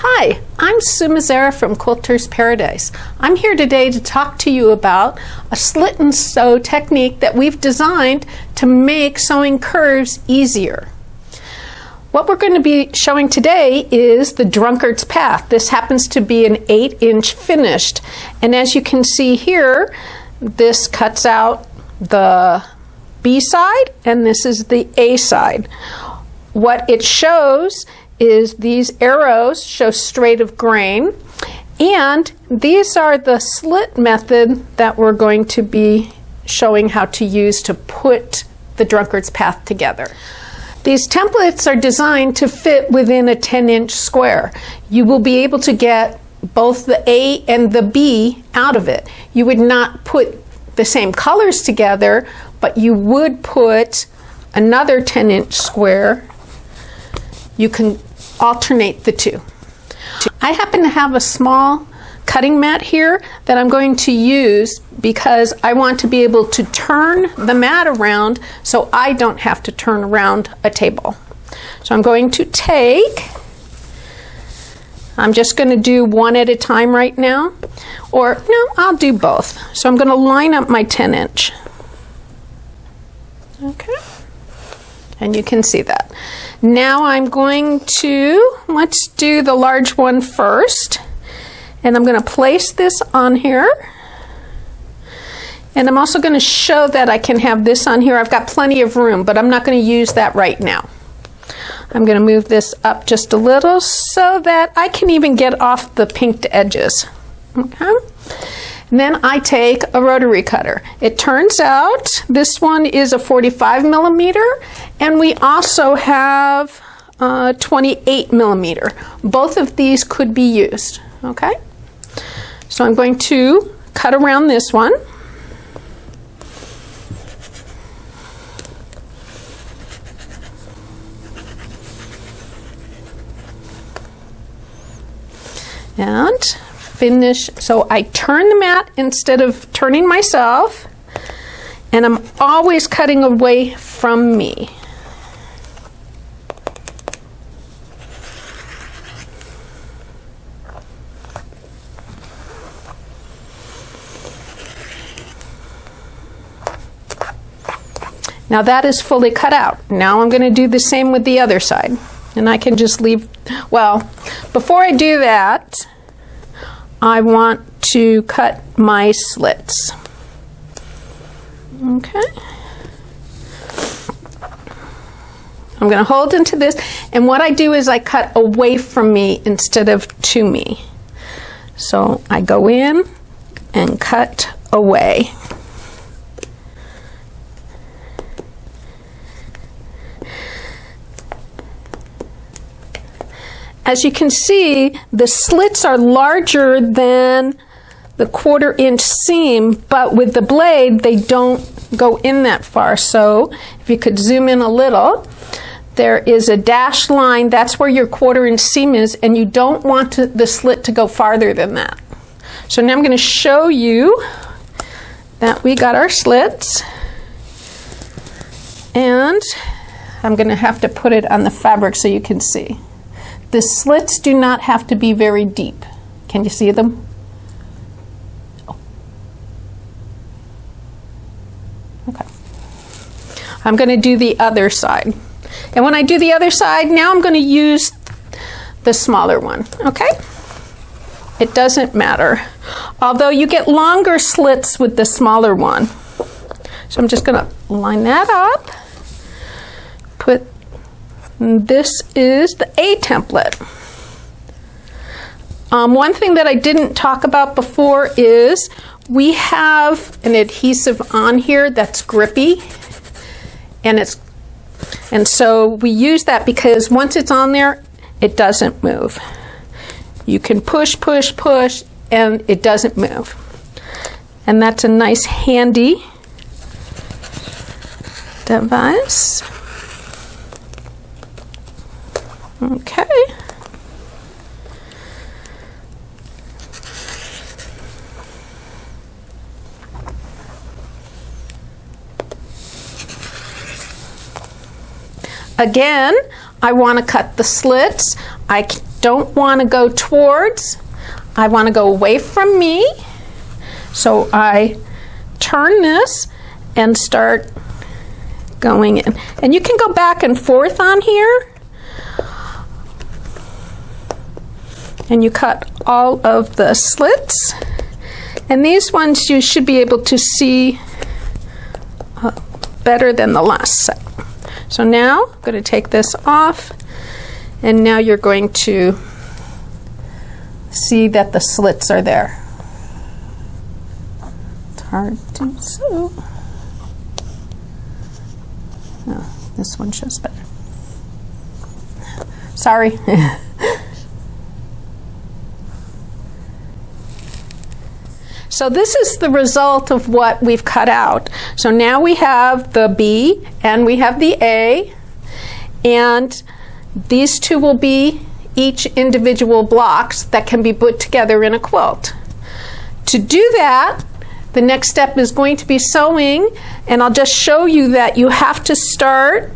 Hi, I'm Sue Mazzara from Quilter's Paradise. I'm here today to talk to you about a slit and sew technique that we've designed to make sewing curves easier. What we're going to be showing today is the drunkard's path. This happens to be an 8-inch finished, and as you can see here, this cuts out the B side and this is the A side. What it shows is these arrows show straight of grain, and these are the slit method that we're going to be showing how to use to put the drunkard's path together. These templates are designed to fit within a 10-inch square. You will be able to get both the A and the B out of it. You would not put the same colors together, but you would put another 10-inch square. You can alternate the two. I happen to have a small cutting mat here that I'm going to use because I want to be able to turn the mat around so I don't have to turn around a table. So I'm going to I'm just going to do one at a time right now, or no, I'll do both. So I'm going to line up my 10-inch. Okay, and you can see that. Now I'm going to, let's do the large one first, and I'm going to place this on here, and I'm also going to show that I can have this on here. I've got plenty of room, but I'm not going to use that right now. I'm going to move this up just a little so that I can even get off the pinked edges. Okay. And then I take a rotary cutter. It turns out this one is a 45 millimeter, and we also have 28 millimeter. Both of these could be used. Okay. So I'm going to cut around this one. And finish. So I turn the mat instead of turning myself, and I'm always cutting away from me. Now that is fully cut out. Now I'm going to do the same with the other side. And I can just leave, well, before I do that, I want to cut my slits. Okay. I'm going to hold into this, and what I do is I cut away from me instead of to me. So I go in and cut away. As you can see, the slits are larger than the 1/4-inch seam, but with the blade, they don't go in that far. So if you could zoom in a little, there is a dashed line. That's where your 1/4-inch seam is, and you don't want the slit to go farther than that. So now I'm going to show you that we got our slits, and I'm going to have to put it on the fabric so you can see. The slits do not have to be very deep. Can you see them? Oh. Okay. I'm going to do the other side. And when I do the other side, now I'm going to use the smaller one. Okay? It doesn't matter. Although you get longer slits with the smaller one. So I'm just going to line that up. This is the A template. One thing that I didn't talk about before is we have an adhesive on here that's grippy, and so we use that because once it's on there, it doesn't move. You can push, push, push, and it doesn't move. And that's a nice handy device. Okay. Again, I want to cut the slits. don't want to go towards. I want to go away from me. So I turn this and start going in. And you can go back and forth on here. And you cut all of the slits. And these ones you should be able to see better than the last set. So now I'm going to take this off, and now you're going to see that the slits are there. It's hard to sew. Oh, this one shows better. Sorry. So this is the result of what we've cut out. So now we have the B and we have the A, and these two will be each individual blocks that can be put together in a quilt. To do that, the next step is going to be sewing, and I'll just show you that you have to start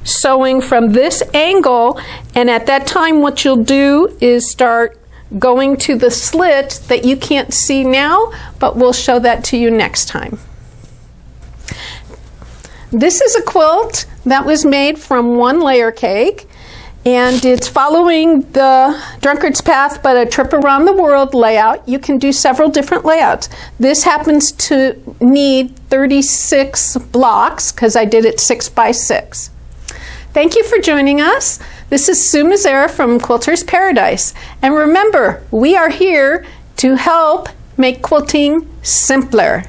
sewing from this angle, and at that time what you'll do is start going to the slit that you can't see now, but we'll show that to you next time. This is a quilt that was made from one layer cake, and it's following the drunkard's path but a trip around the world layout. You can do several different layouts. This happens to need 36 blocks because I did it 6 by 6. Thank you for joining us. This is Sue Mazzara from Quilter's Paradise. And remember, we are here to help make quilting simpler.